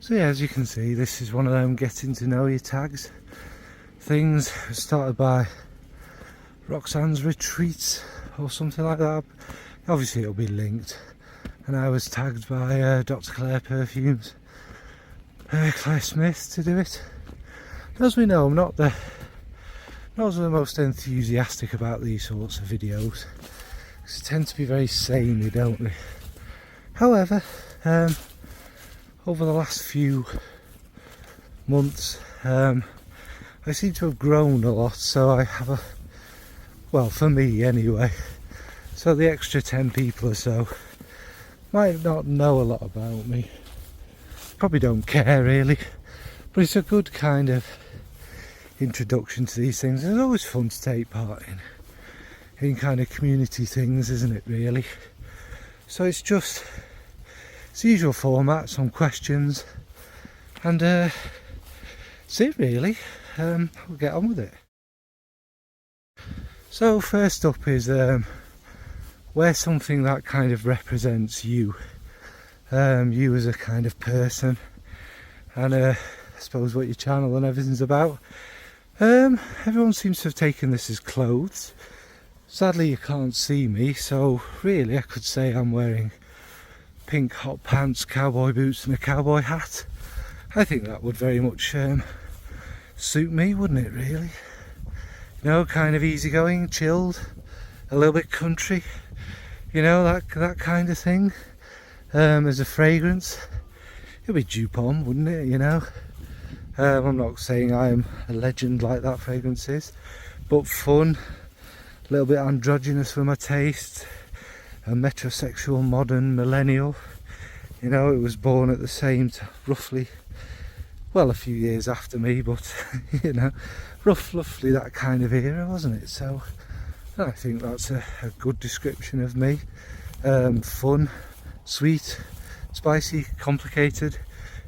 So yeah, as you can see, this is one of them getting to know you tags. Things started by Roxanne's Retreats or something like that. Obviously it'll be linked. And I was tagged by Dr. Claire Perfumes, Claire Smith, to do it. As we know, I'm not the most enthusiastic about these sorts of videos, because they tend to be very samey, don't they? However, over the last few months, I seem to have grown a lot, so I have well, for me anyway, so the extra 10 people or so might not know a lot about me, probably don't care really, but it's a good kind of introduction to these things. It's always fun to take part in kind of community things, isn't it really? So it's the usual format, some questions, and that's it really. We'll get on with it. So first up is wear something that kind of represents you, you as a kind of person, and I suppose what your channel and everything's about. Everyone seems to have taken this as clothes. Sadly you can't see me, so really I could say I'm wearing pink hot pants, cowboy boots and a cowboy hat. I think that would very much suit me, wouldn't it really? You know, kind of easygoing, chilled, a little bit country, you know, that kind of thing. As a fragrance, it'd be Dupont, wouldn't it, you know? I'm not saying I'm a legend like that fragrance is, but fun, a little bit androgynous for my taste, a metrosexual modern millennial. You know, it was born at the same roughly, well, a few years after me, but you know, roughly that kind of era, wasn't it? So I think that's a good description of me. Fun, sweet, spicy, complicated,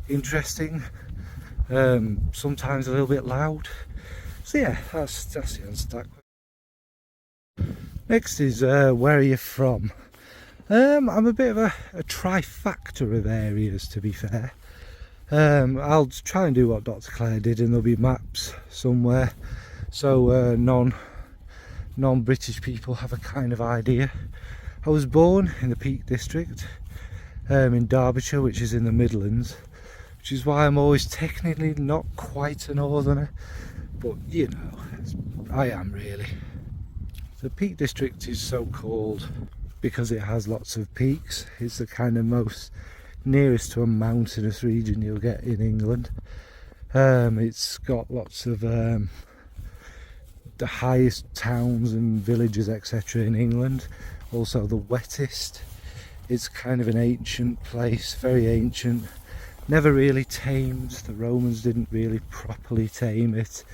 interesting, sometimes a little bit loud. So yeah, that's the answer to that. Next is where are you from? I'm a bit of a trifactor of areas, to be fair. I'll try and do what Dr. Claire did, and there'll be maps somewhere, so non-British people have a kind of idea. I was born in the Peak District, in Derbyshire, which is in the Midlands, which is why I'm always technically not quite a northerner, but you know, I am really. The Peak District is so called because it has lots of peaks. It's the kind of most nearest to a mountainous region you'll get in England. It's got lots of the highest towns and villages, etc. in England. Also the wettest. It's kind of an ancient place, very ancient, never really tamed. The Romans didn't really properly tame it.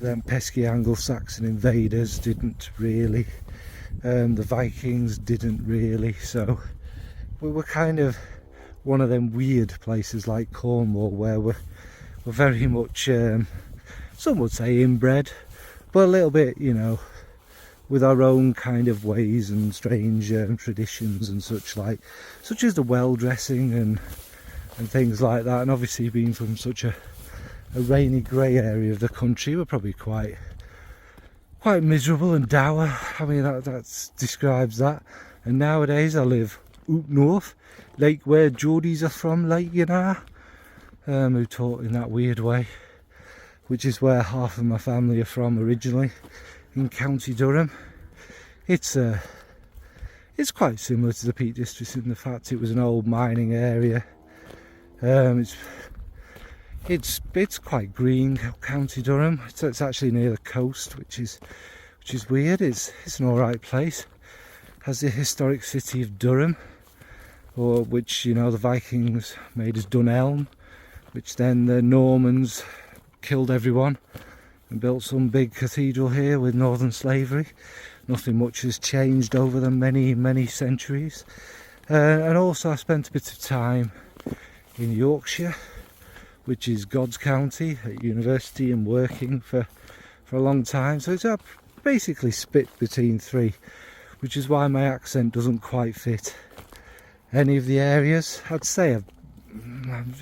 Them pesky Anglo-Saxon invaders didn't really, the Vikings didn't really, so we were kind of one of them weird places like Cornwall, where we're very much, some would say inbred, but a little bit, you know, with our own kind of ways and strange traditions and such as the well dressing and things like that. And obviously being from such a rainy grey area of the country, we're probably quite miserable and dour. I mean, that describes that. And nowadays I live up north, like where Geordies are from, like, you know, who talk in that weird way, which is where half of my family are from originally, in County Durham. It's quite similar to the Peak District in the fact it was an old mining area. It's quite green, County Durham. It's actually near the coast, which is weird. It's an alright place. Has the historic city of Durham, or which, you know, the Vikings made as Dunelm, which then the Normans killed everyone and built some big cathedral here with northern slavery. Nothing much has changed over the many centuries. And also I spent a bit of time in Yorkshire, which is God's County, at university and working for a long time. So it's basically split between three, which is why my accent doesn't quite fit any of the areas. I'd say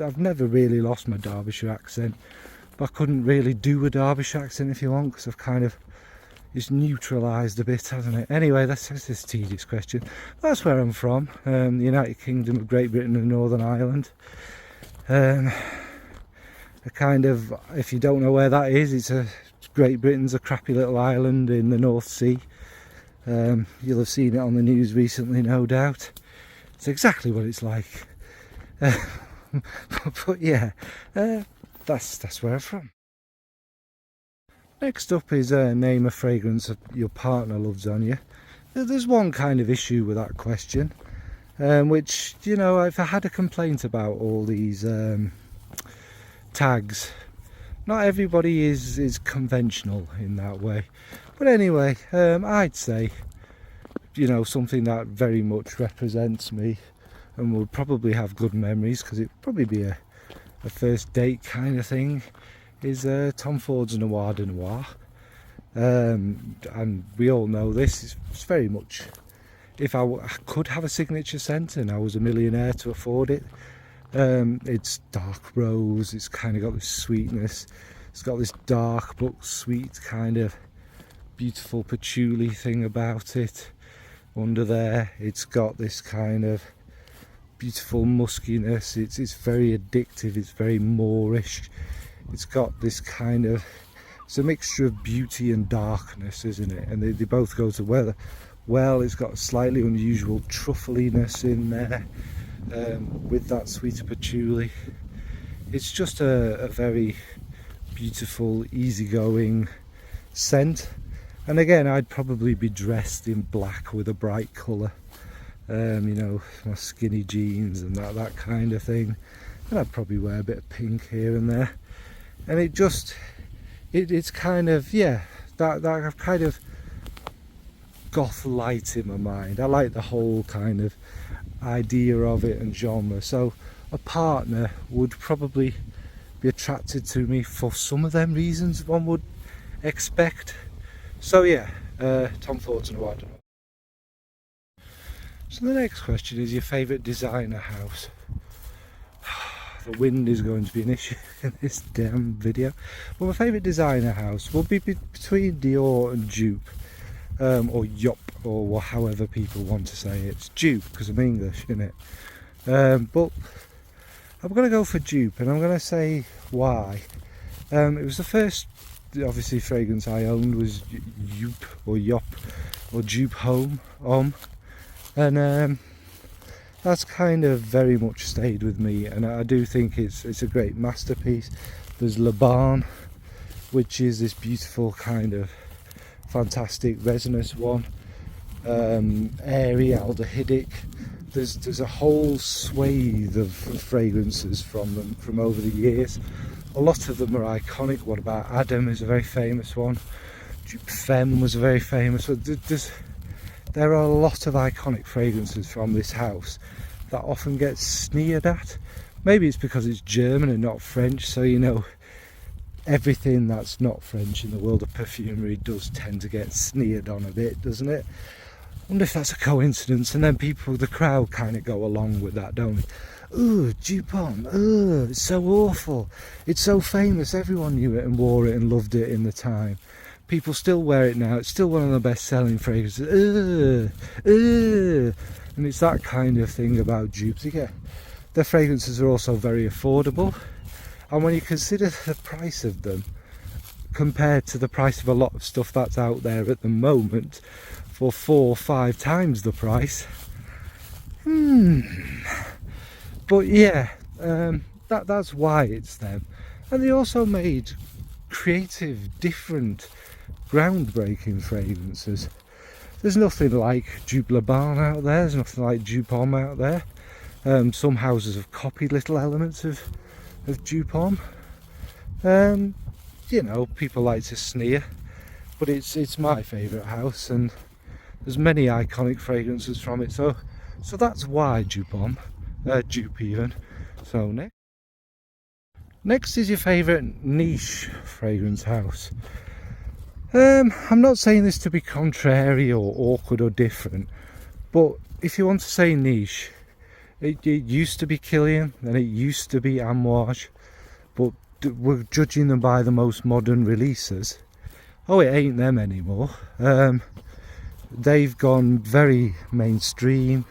I've never really lost my Derbyshire accent, but I couldn't really do a Derbyshire accent if you want, because I've kind of it's neutralised a bit, hasn't it? Anyway, that's this tedious question. That's where I'm from, the United Kingdom of Great Britain and Northern Ireland. A kind of, if you don't know where that is, Great Britain's a crappy little island in the North Sea. You'll have seen it on the news recently, no doubt. It's exactly what it's like. But yeah, that's where I'm from. Next up is name a fragrance that your partner loves on you. There's one kind of issue with that question, which, you know, if I had a complaint about all these tags, not everybody is conventional in that way. But anyway, I'd say, you know, something that very much represents me and would probably have good memories, because it'd probably be a first date kind of thing, is Tom Ford's Noir de Noir. And we all know this, it's very much, if I could have a signature scent and I was a millionaire to afford it, it's dark rose, it's kind of got this sweetness, it's got this dark but sweet kind of beautiful patchouli thing about it. Under there, it's got this kind of beautiful muskiness, it's very addictive, it's very moorish. It's got this kind of, it's a mixture of beauty and darkness, isn't it? And they both go together well. It's got a slightly unusual truffeliness in there, with that sweeter patchouli. It's just a very beautiful, easygoing scent. And again, I'd probably be dressed in black with a bright colour, you know, my skinny jeans and that kind of thing. And I'd probably wear a bit of pink here and there. And it's kind of, yeah, that kind of goth light in my mind. I like the whole kind of idea of it and genre. So a partner would probably be attracted to me for some of them reasons one would expect. So yeah, Tom Ford's Noir de Noir. So the next question is your favourite designer house. The wind is going to be an issue in this damn video. Well, my favourite designer house will be between Dior and Dupe, or Yop, or however people want to say it. It's Dupe because I'm English, innit? But I'm going to go for Dupe, and I'm going to say why. It was the first, obviously, fragrance I owned was Yop or Yop or Dupe Home, and that's kind of very much stayed with me, and I do think it's a great masterpiece. There's Le Barn, which is this beautiful kind of fantastic resinous one, airy, aldehydic. There's a whole swathe of fragrances from them from over the years. A lot of them are iconic. What about Adam is a very famous one. Dupe Femme was a very famous one. There are a lot of iconic fragrances from this house that often get sneered at. Maybe it's because it's German and not French, so you know, everything that's not French in the world of perfumery does tend to get sneered on a bit, doesn't it? I wonder if that's a coincidence, and then people, the crowd kind of go along with that, don't they? Ooh, Dupont, ooh, it's so awful, it's so famous, everyone knew it and wore it and loved it in the time. People still wear it now. It's still one of the best selling fragrances. And it's that kind of thing about dupes. Again, the fragrances are also very affordable. And when you consider the price of them compared to the price of a lot of stuff that's out there at the moment for 4 or 5 times the price. But yeah, that's why it's them. And they also made creative, different, groundbreaking fragrances. There's nothing like Dupe Le Barn out there, there's nothing like Dupe Homme out there. Some houses have copied little elements of Dupe Homme. You know, people like to sneer, but it's my favourite house, and there's many iconic fragrances from it, so that's why Dupe Homme, Dupe even. So next is your favourite niche fragrance house. I'm not saying this to be contrary or awkward or different, but if you want to say niche, It used to be Killian and it used to be Amouage, but we're judging them by the most modern releases. Oh, it ain't them anymore. They've gone very mainstream.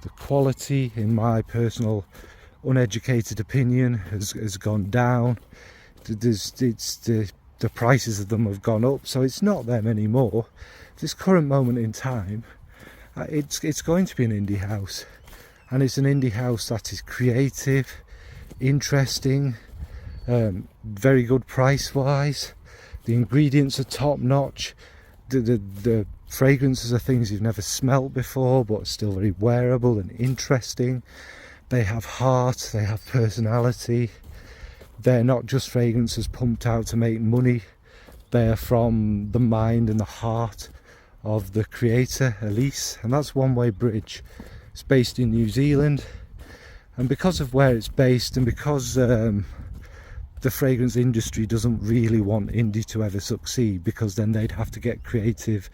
The quality, in my personal uneducated opinion, has gone down. The prices of them have gone up, so it's not them anymore. This current moment in time, it's going to be an indie house, and it's an indie house that is creative, interesting, very good price wise. The ingredients are top notch. The fragrances are things you've never smelt before, but still very wearable and interesting. They have heart, they have personality. They're not just fragrances pumped out to make money. They're from the mind and the heart of the creator, Elise, and that's One Way Bridge. It's based in New Zealand, and because of where it's based, and because the fragrance industry doesn't really want indie to ever succeed, because then they'd have to get creative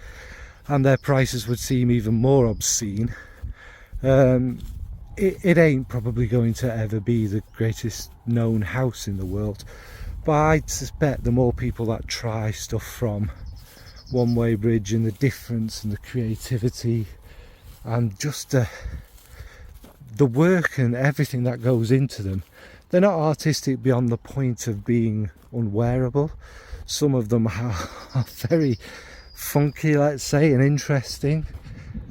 and their prices would seem even more obscene, it ain't probably going to ever be the greatest known house in the world. But I suspect the more people that try stuff from One Way Bridge, and the difference and the creativity and just the work and everything that goes into them, they're not artistic beyond the point of being unwearable. Some of them are very funky, let's say, and interesting.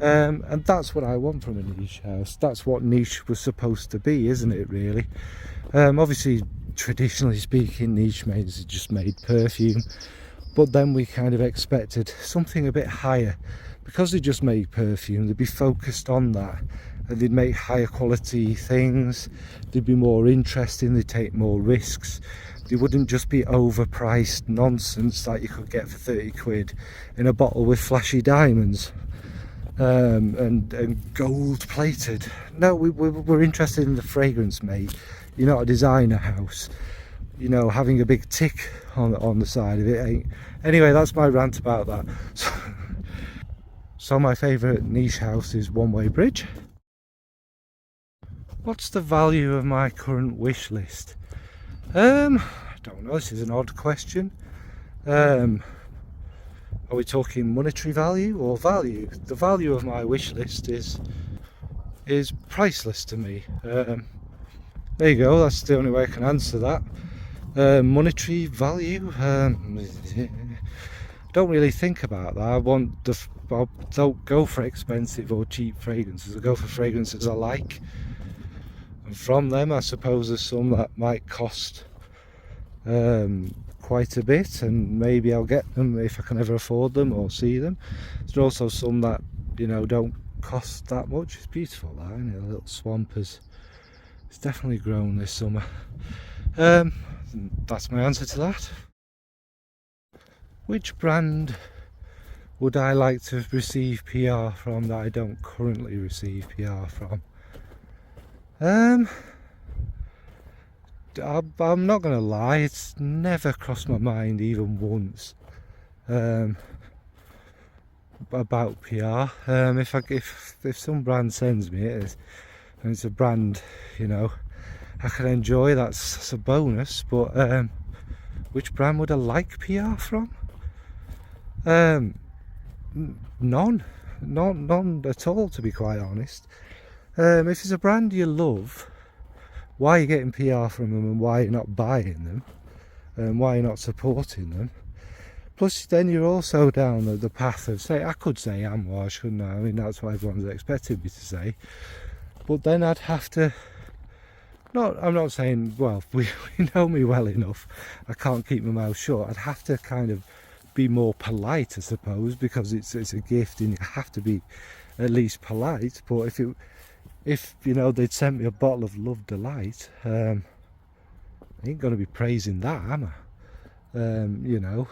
And that's what I want from a niche house. That's what niche was supposed to be, isn't it, really? Obviously, traditionally speaking, niche makers just made perfume, but then we kind of expected something a bit higher. Because they just made perfume, they'd be focused on that, and they'd make higher quality things, they'd be more interesting, they'd take more risks. They wouldn't just be overpriced nonsense that you could get for 30 quid in a bottle with flashy diamonds. And gold plated. No, we're interested in the fragrance, mate. You're not a designer house. You know, having a big tick on the side of it ain't. Anyway, that's my rant about that. So my favourite niche house is One Way Bridge. What's the value of my current wish list? I don't know, this is an odd question. Are we talking monetary value or value? The value of my wish list is priceless to me. There you go, that's the only way I can answer that. Monetary value, don't really think about that. I don't go for expensive or cheap fragrances. I go for fragrances I like, and from them I suppose there's some that might cost quite a bit, and maybe I'll get them if I can ever afford them or see them. There's also some that, you know, don't cost that much. It's beautiful, that, isn't it? A little swamp it's definitely grown this summer. That's my answer to that. Which brand would I like to receive PR from that I don't currently receive PR from? I'm not going to lie, it's never crossed my mind even once about PR. If some brand sends me it and it's a brand, you know, I can enjoy, that's a bonus. But which brand would I like PR from? None at all, to be quite honest. If it's a brand you love, why are you getting PR from them, and why are you not buying them, and why are you not supporting them? Plus then you're also down the path of, say, I could say Amouage, couldn't I? I mean, that's what everyone's expected me to say, but then I'd have to, I'm not saying, well, we know me well enough, I can't keep my mouth shut. I'd have to kind of be more polite, I suppose, because it's a gift and you have to be at least polite. But if you know, they'd sent me a bottle of Love Delight, I ain't going to be praising that, am I? You know,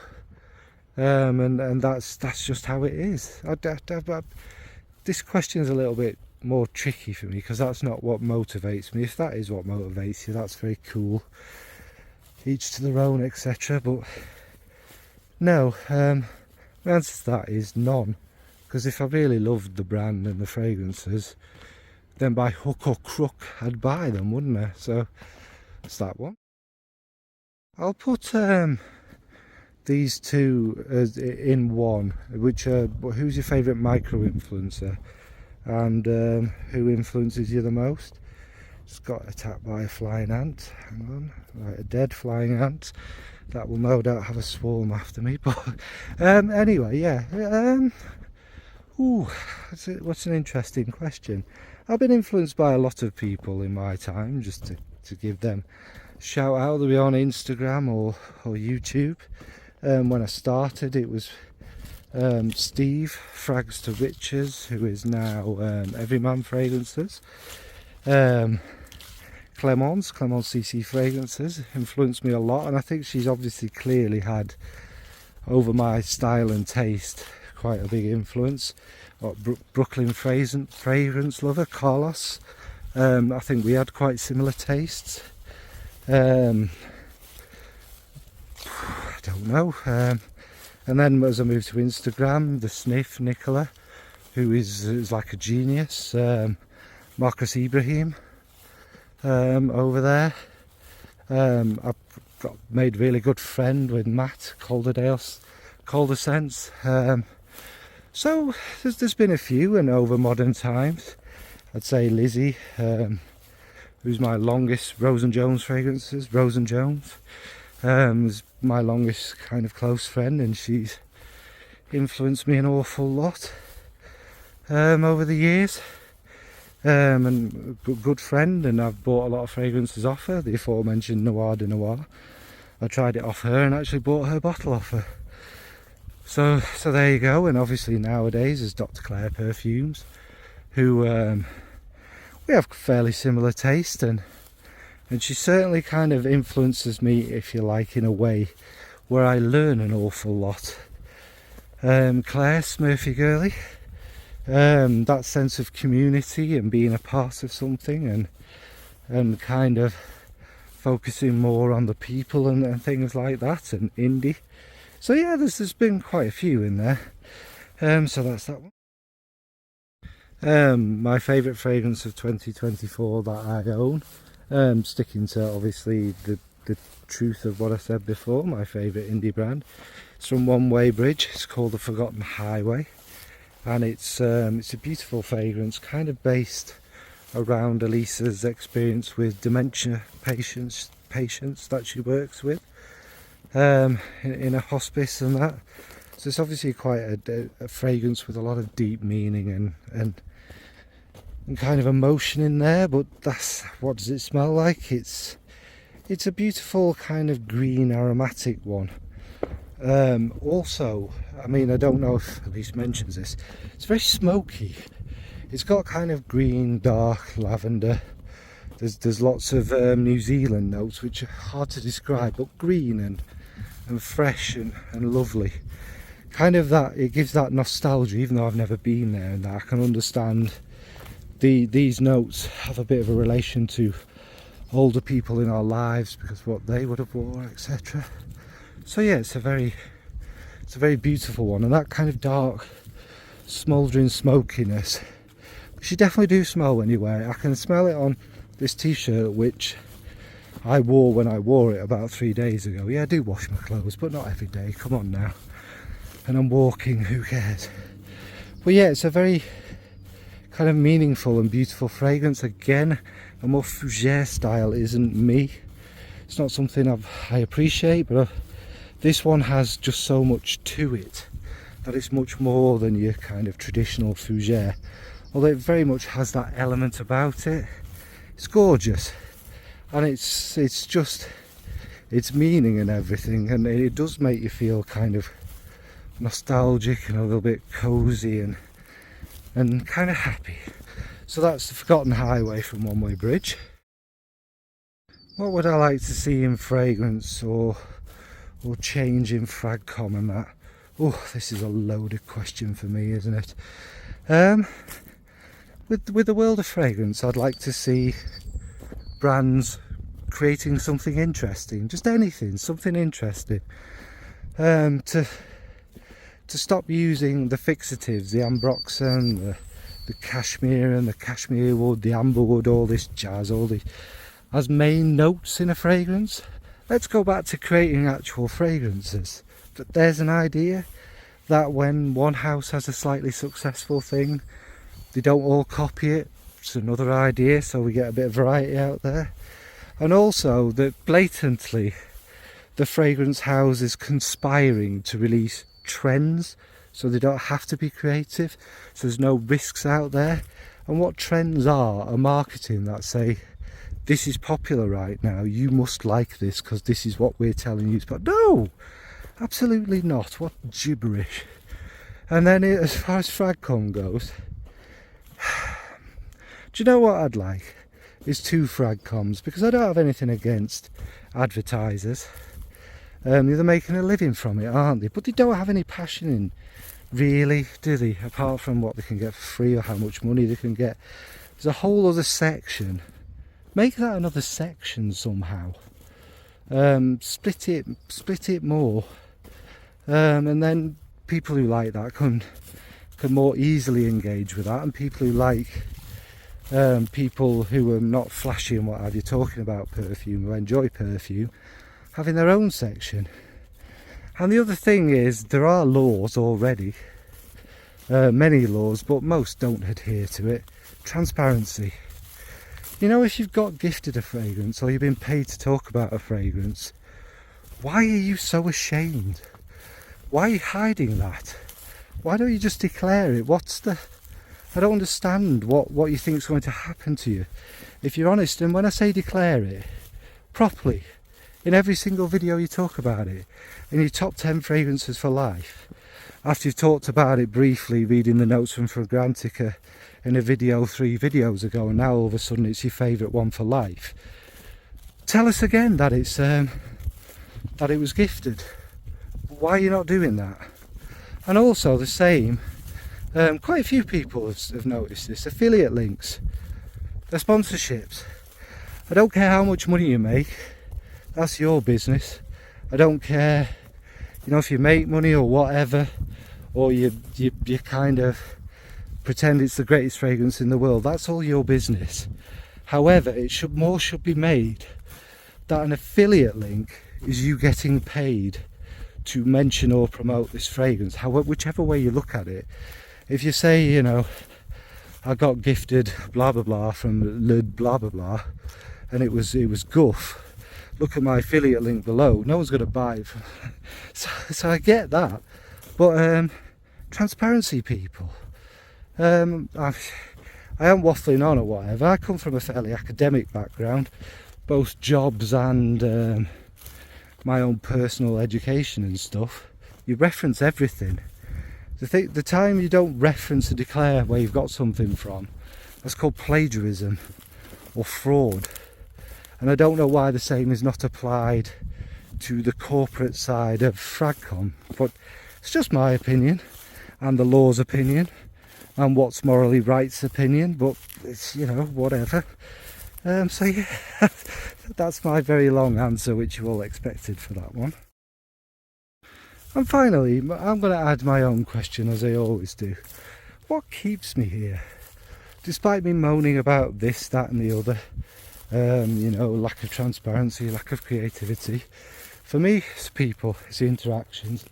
and that's just how it is. This question's a little bit more tricky for me, because that's not what motivates me. If that is what motivates you, that's very cool, each to their own, etc. But no, my answer to that is none, because if I really loved the brand and the fragrances, then by hook or crook I'd buy them, wouldn't I? So it's that one. I'll put these two as in one, which who's your favourite micro influencer, and who influences you the most? Just got attacked by a flying ant. Hang on, right, a dead flying ant. That will no doubt have a swarm after me. But anyway, yeah. What's an interesting question. I've been influenced by a lot of people in my time, just to give them a shout out. They'll be on Instagram or YouTube. When I started, it was Steve Frags to Riches, who is now Everyman Fragrances. Clemence CC Fragrances influenced me a lot, and I think she's obviously clearly had over my style and taste quite a big influence. Brooklyn fragrance lover Carlos, I think we had quite similar tastes. I don't know. And then as I moved to Instagram, the Sniff Nicola, who is like a genius. Marcus Ibrahim over there. I've made a really good friend with Matt Calderdale's Calder Scents. So there's been a few, and over modern times I'd say Lizzie, who's my longest, Rose and Jones Fragrances, Rose and Jones, is my longest kind of close friend, and she's influenced me an awful lot over the years. And a good friend, and I've bought a lot of fragrances off her, the aforementioned Noir de Noir. I tried it off her and actually bought her bottle off her. So there you go. And obviously nowadays is Dr. Claire Perfumes, who we have fairly similar taste, and she certainly kind of influences me, if you like, in a way where I learn an awful lot. Claire, Smurfy girly. That sense of community and being a part of something, and kind of focusing more on the people and things like that, and indie. So yeah, there's been quite a few in there. So that's that one. My favourite fragrance of 2024 that I own, sticking to obviously the truth of what I said before, my favourite indie brand. It's from One Way Bridge. It's called The Forgotten Highway. And it's a beautiful fragrance, kind of based around Elisa's experience with dementia patients that she works with in a hospice and that. So it's obviously quite a fragrance with a lot of deep meaning and kind of emotion in there. But what does it smell like? It's a beautiful kind of green aromatic one. Also, I mean, I don't know if Elise mentions this, it's very smoky. It's got kind of green, dark lavender. There's lots of New Zealand notes which are hard to describe, but green and fresh and lovely. Kind of that, it gives that nostalgia, even though I've never been there, and that I can understand these notes have a bit of a relation to older people in our lives because what they would have worn, etc. So yeah, it's a very beautiful one, and that kind of dark, smouldering smokiness, which you definitely do smell when you wear it. I can smell it on this t-shirt, which I wore when I wore it about 3 days ago. Yeah, I do wash my clothes, but not every day, come on now. And I'm walking, who cares? But yeah, it's a very kind of meaningful and beautiful fragrance. Again, a more fougere style isn't me. It's not something I appreciate, but this one has just so much to it that it's much more than your kind of traditional fougere. Although it very much has that element about it. It's gorgeous, and it's just its meaning and everything, and it does make you feel kind of nostalgic and a little bit cozy and kind of happy. So that's The Forgotten Highway from One Way Bridge. What would I like to see in fragrance or change in Fragcom and that? Oh, this is a loaded question for me, isn't it? With the world of fragrance, I'd like to see brands creating something interesting, just anything, something interesting. To stop using the fixatives, the ambroxan, the cashmere and the cashmere wood, the amber wood, all this jazz, all these as main notes in a fragrance. Let's go back to creating actual fragrances. But there's an idea that when one house has a slightly successful thing, they don't all copy it. It's another idea, so we get a bit of variety out there. And also that blatantly the fragrance house is conspiring to release trends, so they don't have to be creative, so there's no risks out there. And what trends are marketing that say, this is popular right now, you must like this because this is what we're telling you. But no, absolutely not. What gibberish. And then as far as Fragcom goes, do you know what I'd like? Is 2 Fragcoms, because I don't have anything against advertisers. They're making a living from it, aren't they? But they don't have any passion in, really, do they? Apart from what they can get for free or how much money they can get. There's a whole other section. Make that another section somehow. Split it more, and then people who like that can more easily engage with that, and people who like people who are not flashy and what have you, talking about perfume, who enjoy perfume, having their own section. And the other thing is, there are laws already, many laws, but most don't adhere to it. Transparency. You know, if you've got gifted a fragrance or you've been paid to talk about a fragrance, why are you so ashamed? Why are you hiding that? Why don't you just declare it? I don't understand what you think is going to happen to you if you're honest. And when I say declare it properly, in every single video you talk about it, in your top 10 fragrances for life, after you've talked about it briefly, reading the notes from Fragrantica in a video 3 videos ago, and now all of a sudden it's your favourite one for life. Tell us again that it's that it was gifted. Why are you not doing that? And also the same, quite a few people have noticed this, affiliate links, the sponsorships. I don't care how much money you make, that's your business. I don't care, you know, if you make money or whatever, or you kind of pretend it's the greatest fragrance in the world. That's all your business. However, more should be made that an affiliate link is you getting paid to mention or promote this fragrance. However, whichever way you look at it, if you say, you know, I got gifted blah blah blah from Lid blah blah blah, and it was guff, look at my affiliate link below. No one's going to buy it. So I get that, but transparency, people. I am waffling on or whatever. I come from a fairly academic background, both jobs and my own personal education and stuff. You reference everything. The time you don't reference and declare where you've got something from, that's called plagiarism or fraud. And I don't know why the same is not applied to the corporate side of Fragcom, but it's just my opinion and the law's opinion and what's morally right's opinion, but it's, you know, whatever. So yeah, that's my very long answer, which you all expected for that one. And finally, I'm going to add my own question, as I always do. What keeps me here? Despite me moaning about this, that and the other, you know, lack of transparency, lack of creativity, for me, it's people, it's the interactions,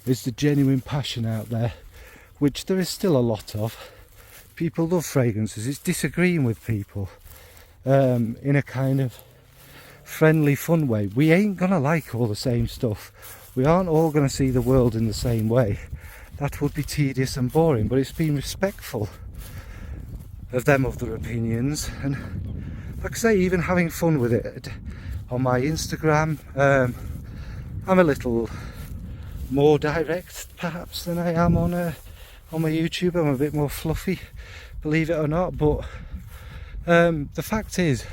it's the genuine passion out there, which there is still a lot of. People love fragrances. It's disagreeing with people in a kind of friendly, fun way. We ain't gonna like all the same stuff. We aren't all gonna see the world in the same way. That would be tedious and boring, but it's being respectful of them other opinions, and like I say, even having fun with it. On my Instagram, I'm a little more direct perhaps than I am on my YouTube. I'm a bit more fluffy, believe it or not, but the fact is,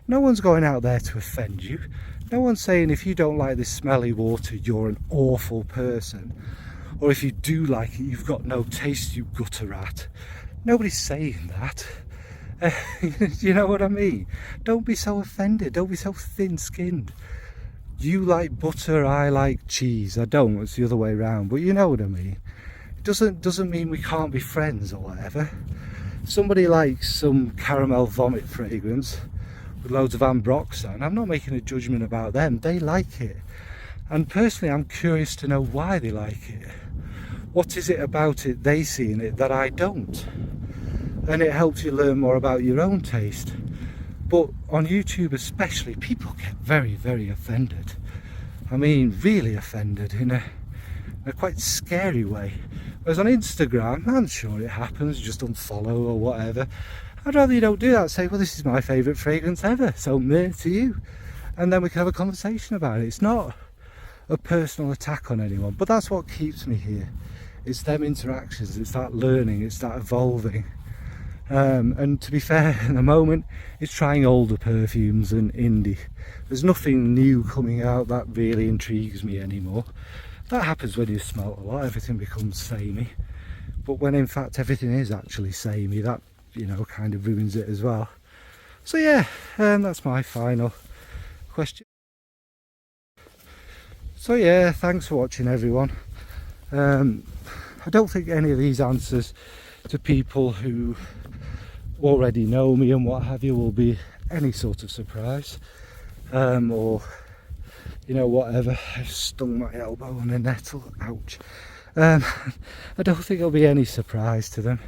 no one's going out there to offend you. No one's saying if you don't like this smelly water, you're an awful person, or if you do like it, you've got no taste, you gutter rat. Nobody's saying that. You know what I mean? Don't be so offended, don't be so thin-skinned. You like butter, I like cheese. I don't, it's the other way around, but you know what I mean. It doesn't mean we can't be friends or whatever. somebody likes some caramel vomit fragrance with loads of ambroxan, I'm not making a judgment about them, they like it. And personally, I'm curious to know why they like it. What is it about it they see in it that I don't? And it helps you learn more about your own taste. But on YouTube especially, people get very, very offended. I mean, really offended in a quite scary way. Whereas on Instagram, I'm sure it happens, just unfollow or whatever. I'd rather you don't do that. Say, well, this is my favourite fragrance ever, so meh to you. And then we can have a conversation about it. It's not a personal attack on anyone, but that's what keeps me here. It's them interactions, it's that learning, it's that evolving. And to be fair, in the moment, it's trying older perfumes and indie. There's nothing new coming out that really intrigues me anymore. That happens when you smell a lot, everything becomes samey. But when in fact everything is actually samey, that, you know, kind of ruins it as well. So yeah, that's my final question. So yeah, thanks for watching everyone. I don't think any of these answers to people who already know me and what have you will be any sort of surprise, or you know, whatever. I've stung my elbow on a nettle, ouch. I don't think it'll be any surprise to them,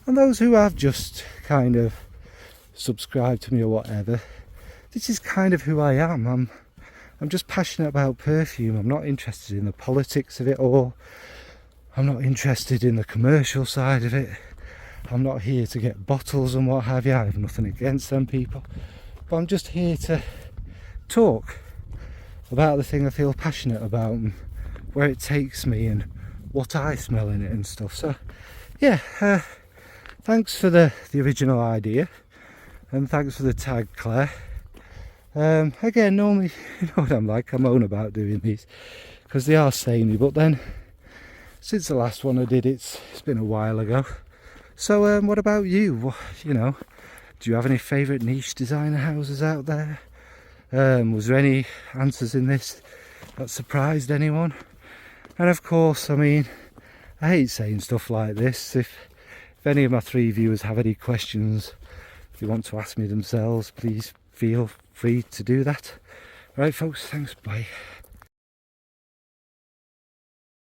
and those who have just kind of subscribed to me or whatever, this is kind of who I am. I'm just passionate about perfume. I'm not interested in the politics of it all. I'm not interested in the commercial side of it. I'm not here to get bottles and what have you. I have nothing against them people, but I'm just here to talk about the thing I feel passionate about and where it takes me and what I smell in it and stuff. So yeah, thanks for the original idea, and thanks for the tag, Claire. Again, normally, you know what I'm like, I moan about doing these because they are samey, but then since the last one I did, it's been a while ago. So what about you? You know, do you have any favourite niche designer houses out there? Was there any answers in this that surprised anyone? And of course, I mean, I hate saying stuff like this. If any of my 3 viewers have any questions, if they want to ask me themselves, please feel free to do that. Right folks, thanks, bye.